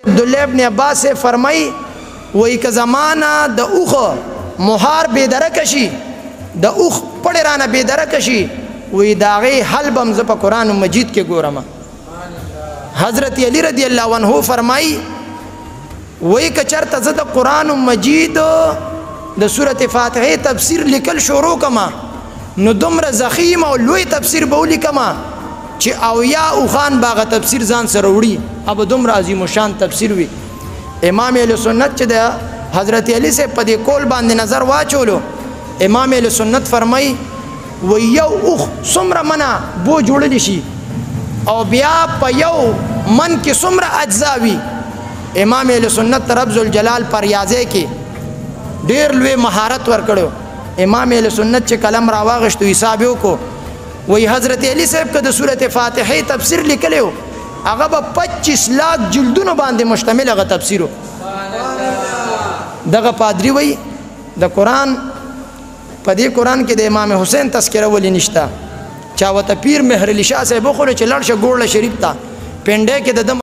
عبداللہ ابن عباس سے فرمائی وہی کہ زمانہ دا اوخ مہار بیدرکشی دا اوخ پڑے رانا بیدرکشی وہی داغی حل بمزپا قرآن مجید کے گورما. حضرت علی رضی اللہ عنہ فرمائی وہی کہ چرت زد قرآن مجید دا سورت فاتحہ تفسیر لکل شروع کما نو دمر زخیم او لوی تفسیر بولی کما چی اویا اوخان باغ تفسیر زان سروڑی اب دمر عظیم و شان تفسیر وی. امام اہل سنت چی دا حضرت علی سے پدی کول باندے نظر واچولو. امام اہل سنت فرمائی ویو اوخ سمر منا بو جوڑلی شی او بیا پا یو من کی سمر اجزاوی. امام اہل سنت رب ذوالجلال پر یازے کی دیر لوی مہارت ورکڑو. امام اہل سنت چی کلم راواغشتو حسابیو کو وہی حضرت علی صاحب کا دا صورت فاتحہ تفسیر لکلے ہو اغب 25 لاکھ جلدونو باندے مشتمل اغا تفسیرو. دغا پادری وی دا قرآن پا دی قرآن کی دا امام حسین تذکرہ ولی نشتا چاوتا پیر مہر علی شاہ صاحب خلو چی لڑش گوڑ شریف تا پینڈے کے دا